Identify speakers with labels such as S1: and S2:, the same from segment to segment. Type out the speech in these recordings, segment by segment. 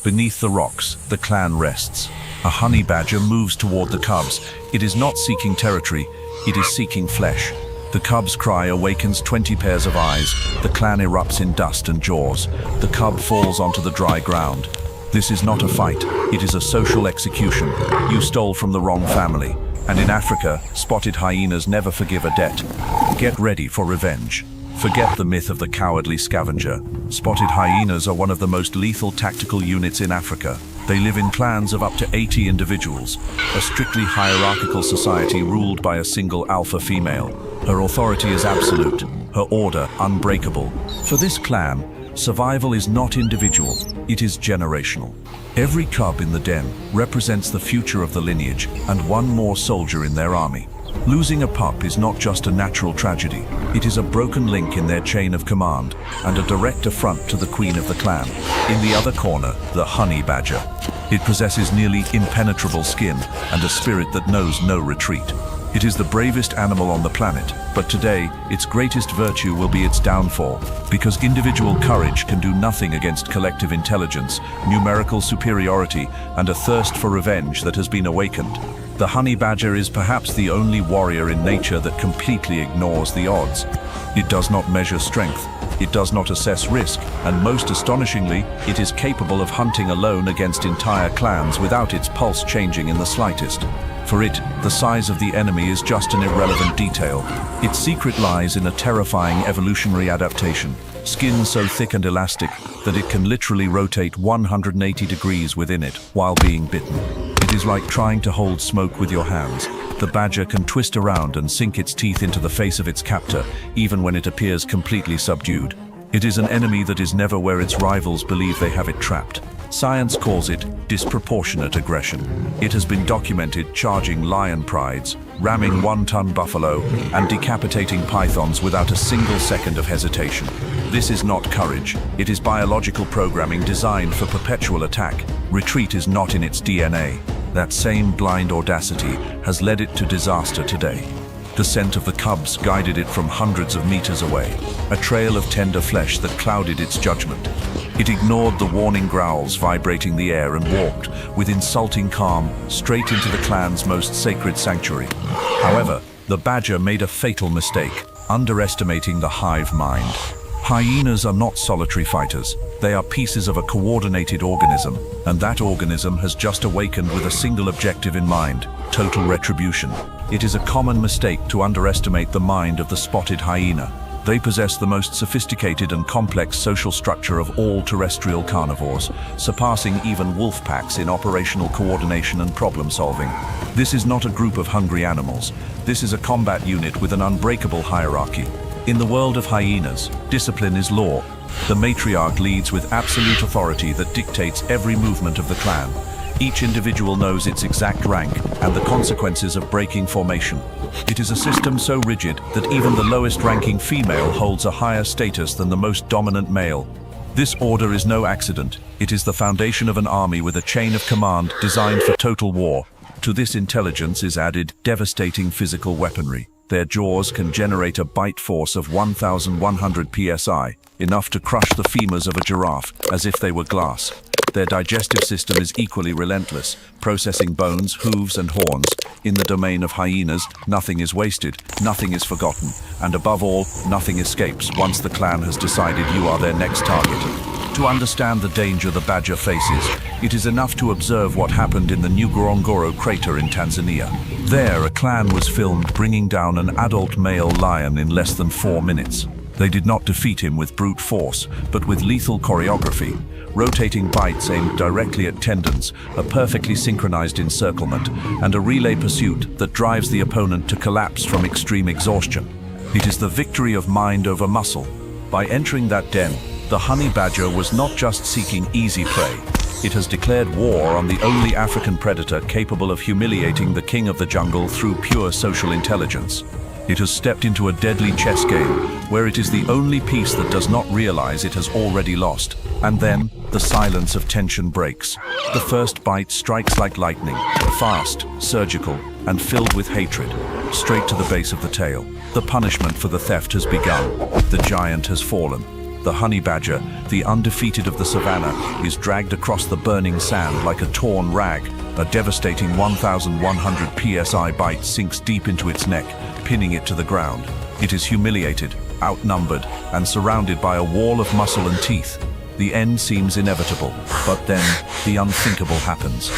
S1: Beneath the rocks, the clan rests. A honey badger moves toward the cubs. It is not seeking territory, it is seeking flesh. The cub's cry awakens 20 pairs of eyes. The clan erupts in dust and jaws. The cub falls onto the dry ground. This is not a fight, it is a social execution. You stole from the wrong family. And in Africa, spotted hyenas never forgive a debt. Get ready for revenge. Forget the myth of the cowardly scavenger. Spotted hyenas are one of the most lethal tactical units in Africa. They live in clans of up to 80 individuals, a strictly hierarchical society ruled by a single alpha female. Her authority is absolute, her order unbreakable. For this clan, survival is not individual, it is generational. Every cub in the den represents the future of the lineage and one more soldier in their army. Losing a pup is not just a natural tragedy, it is a broken link in their chain of command and a direct affront to the queen of the clan. In the other corner, the honey badger. It possesses nearly impenetrable skin and a spirit that knows no retreat. It is the bravest animal on the planet, but today, its greatest virtue will be its downfall, because individual courage can do nothing against collective intelligence, numerical superiority, and a thirst for revenge that has been awakened. The honey badger is perhaps the only warrior in nature that completely ignores the odds. It does not measure strength, it does not assess risk, and most astonishingly, it is capable of hunting alone against entire clans without its pulse changing in the slightest. For it, the size of the enemy is just an irrelevant detail. Its secret lies in a terrifying evolutionary adaptation, skin so thick and elastic that it can literally rotate 180 degrees within it while being bitten. It is like trying to hold smoke with your hands. The badger can twist around and sink its teeth into the face of its captor, even when it appears completely subdued. It is an enemy that is never where its rivals believe they have it trapped. Science calls it disproportionate aggression. It has been documented charging lion prides, ramming one-ton buffalo, and decapitating pythons without a single second of hesitation. This is not courage. It is biological programming designed for perpetual attack. Retreat is not in its DNA. That same blind audacity has led it to disaster today. The scent of the cubs guided it from hundreds of meters away, a trail of tender flesh that clouded its judgment. It ignored the warning growls vibrating the air and walked, with insulting calm, straight into the clan's most sacred sanctuary. However, the badger made a fatal mistake, underestimating the hive mind. Hyenas are not solitary fighters. They are pieces of a coordinated organism, and that organism has just awakened with a single objective in mind: total retribution. It is a common mistake to underestimate the mind of the spotted hyena. They possess the most sophisticated and complex social structure of all terrestrial carnivores, surpassing even wolf packs in operational coordination and problem solving. This is not a group of hungry animals. This is a combat unit with an unbreakable hierarchy. In the world of hyenas, discipline is law. The matriarch leads with absolute authority that dictates every movement of the clan. Each individual knows its exact rank and the consequences of breaking formation. It is a system so rigid that even the lowest-ranking female holds a higher status than the most dominant male. This order is no accident. It is the foundation of an army with a chain of command designed for total war. To this intelligence is added devastating physical weaponry. Their jaws can generate a bite force of 1,100 psi, enough to crush the femurs of a giraffe as if they were glass. Their digestive system is equally relentless, processing bones, hooves, and horns. In the domain of hyenas, nothing is wasted, nothing is forgotten, and above all, nothing escapes once the clan has decided you are their next target. To understand the danger the badger faces, it is enough to observe what happened in the Ngorongoro crater in Tanzania. There, a clan was filmed bringing down an adult male lion in less than 4 minutes. They did not defeat him with brute force, but with lethal choreography. Rotating bites aimed directly at tendons, a perfectly synchronized encirclement, and a relay pursuit that drives the opponent to collapse from extreme exhaustion. It is the victory of mind over muscle. By entering that den, the honey badger was not just seeking easy prey. It has declared war on the only African predator capable of humiliating the king of the jungle through pure social intelligence. It has stepped into a deadly chess game, where it is the only piece that does not realize it has already lost. And then, the silence of tension breaks. The first bite strikes like lightning, fast, surgical, and filled with hatred, straight to the base of the tail. The punishment for the theft has begun. The giant has fallen. The honey badger, the undefeated of the savannah, is dragged across the burning sand like a torn rag. A devastating 1,100 psi bite sinks deep into its neck, pinning it to the ground. It is humiliated, outnumbered, and surrounded by a wall of muscle and teeth. The end seems inevitable, but then the unthinkable happens.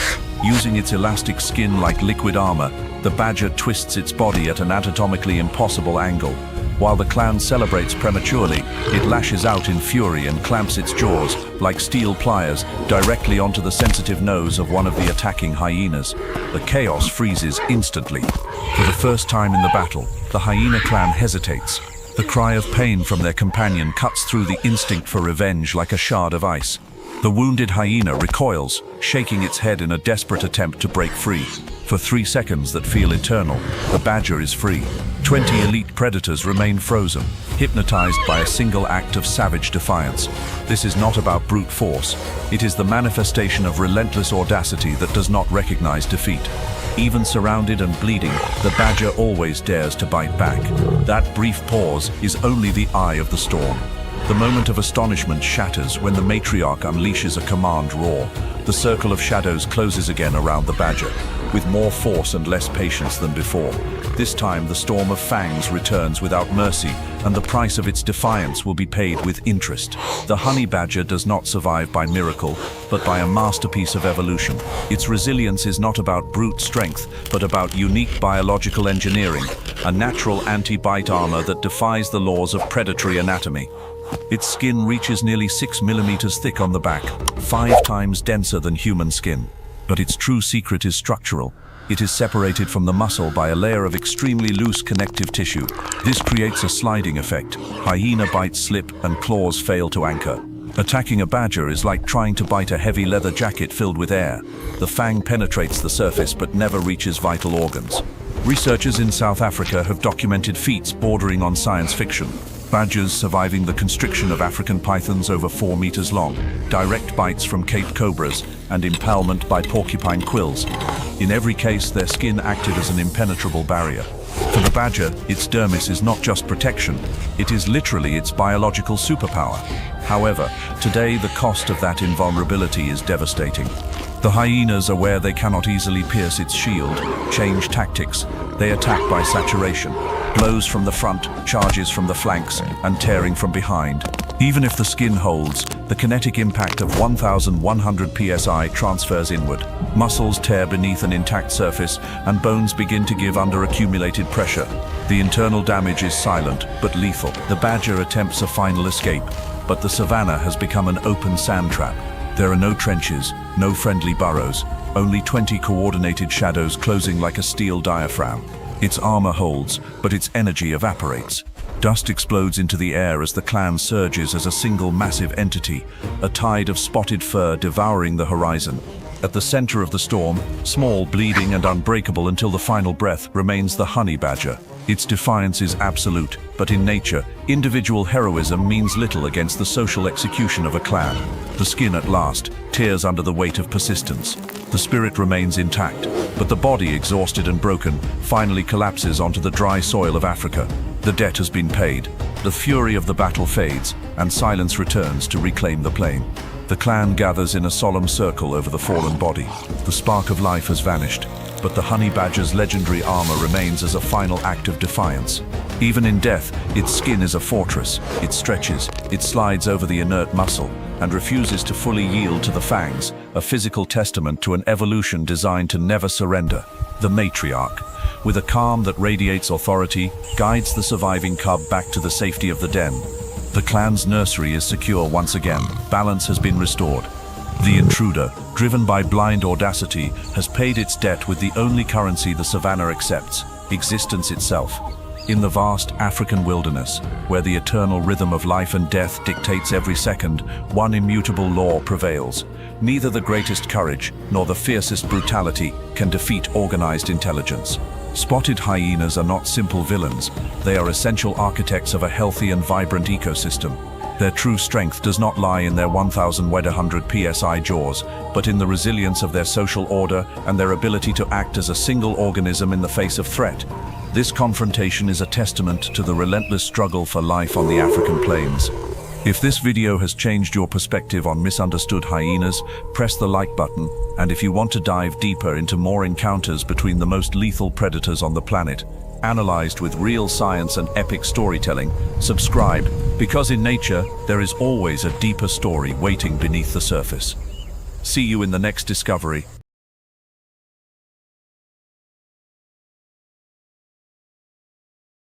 S1: Using its elastic skin like liquid armor, the badger twists its body at an anatomically impossible angle. While the clan celebrates prematurely, it lashes out in fury and clamps its jaws, like steel pliers, directly onto the sensitive nose of one of the attacking hyenas. The chaos freezes instantly. For the first time in the battle, the hyena clan hesitates. The cry of pain from their companion cuts through the instinct for revenge like a shard of ice. The wounded hyena recoils, shaking its head in a desperate attempt to break free. For 3 seconds that feel eternal, the badger is free. 20 elite predators remain frozen, hypnotized by a single act of savage defiance. This is not about brute force. It is the manifestation of relentless audacity that does not recognize defeat. Even surrounded and bleeding, the badger always dares to bite back. That brief pause is only the eye of the storm. The moment of astonishment shatters when the matriarch unleashes a command roar. The circle of shadows closes again around the badger, with more force and less patience than before. This time the storm of fangs returns without mercy, and the price of its defiance will be paid with interest. The honey badger does not survive by miracle, but by a masterpiece of evolution. Its resilience is not about brute strength, but about unique biological engineering, a natural anti-bite armor that defies the laws of predatory anatomy. Its skin reaches nearly 6 millimeters thick on the back, 5 times denser than human skin. But its true secret is structural. It is separated from the muscle by a layer of extremely loose connective tissue. This creates a sliding effect. Hyena bites slip and claws fail to anchor. Attacking a badger is like trying to bite a heavy leather jacket filled with air. The fang penetrates the surface but never reaches vital organs. Researchers in South Africa have documented feats bordering on science fiction. Badgers surviving the constriction of African pythons over 4 meters long, direct bites from Cape cobras, and impalement by porcupine quills. In every case, their skin acted as an impenetrable barrier. For the badger, its dermis is not just protection, it is literally its biological superpower. However, today the cost of that invulnerability is devastating. The hyenas, aware they cannot easily pierce its shield, change tactics. They attack by saturation. Blows from the front, charges from the flanks, and tearing from behind. Even if the skin holds, the kinetic impact of 1,100 psi transfers inward. Muscles tear beneath an intact surface, and bones begin to give under accumulated pressure. The internal damage is silent, but lethal. The badger attempts a final escape, but the savannah has become an open sand trap. There are no trenches, no friendly burrows, only 20 coordinated shadows closing like a steel diaphragm. Its armor holds, but its energy evaporates. Dust explodes into the air as the clan surges as a single massive entity, a tide of spotted fur devouring the horizon. At the center of the storm, small, bleeding, and unbreakable until the final breath, remains the honey badger. Its defiance is absolute, but in nature, individual heroism means little against the social execution of a clan. The skin at last tears under the weight of persistence. The spirit remains intact, but the body, exhausted and broken, finally collapses onto the dry soil of Africa. The debt has been paid, the fury of the battle fades, and silence returns to reclaim the plain. The clan gathers in a solemn circle over the fallen body. The spark of life has vanished, but the honey badger's legendary armor remains as a final act of defiance. Even in death, its skin is a fortress. It stretches, it slides over the inert muscle, and refuses to fully yield to the fangs, a physical testament to an evolution designed to never surrender. The matriarch, with a calm that radiates authority, guides the surviving cub back to the safety of the den. The clan's nursery is secure once again. Balance has been restored. The intruder, driven by blind audacity, has paid its debt with the only currency the savannah accepts: existence itself. In the vast African wilderness, where the eternal rhythm of life and death dictates every second, one immutable law prevails. Neither the greatest courage nor the fiercest brutality can defeat organized intelligence. Spotted hyenas are not simple villains. They are essential architects of a healthy and vibrant ecosystem. Their true strength does not lie in their 1,100 psi jaws, but in the resilience of their social order and their ability to act as a single organism in the face of threat. This confrontation is a testament to the relentless struggle for life on the African plains. If this video has changed your perspective on misunderstood hyenas, press the like button, and if you want to dive deeper into more encounters between the most lethal predators on the planet, analyzed with real science and epic storytelling, subscribe, because in nature, there is always a deeper story waiting beneath the surface. See you in the next discovery.